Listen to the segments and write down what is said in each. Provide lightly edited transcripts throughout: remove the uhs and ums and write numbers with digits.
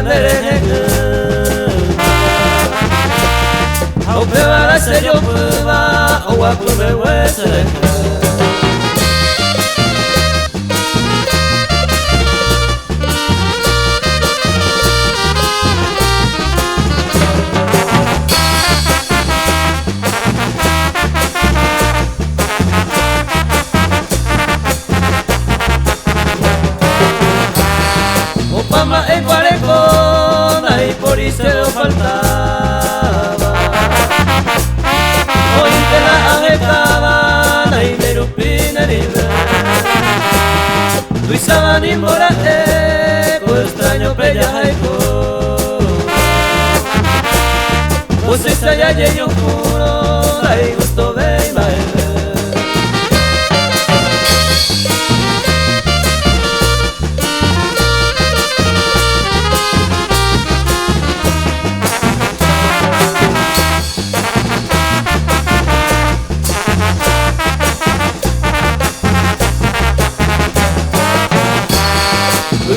venderene au pevara se yo puva o a puve wesere Opama en Guarecona y por ahí se lo faltaba. Hoy te la agetaban ahí me rupinerina. Tu isaban y moraeco extraño pellajaico. Pues esta ya yo juro ahí gusto de imagen.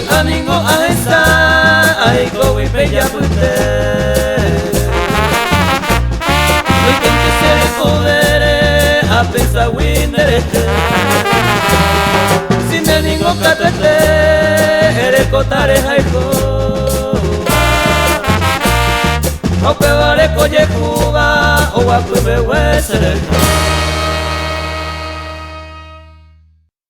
Aningo ahesa, ay go y bella pute. Hoy que se podere a pensar winderete. Si me ningo catete, ere cotare haiku. O que vale coye cuba o a clube wesere.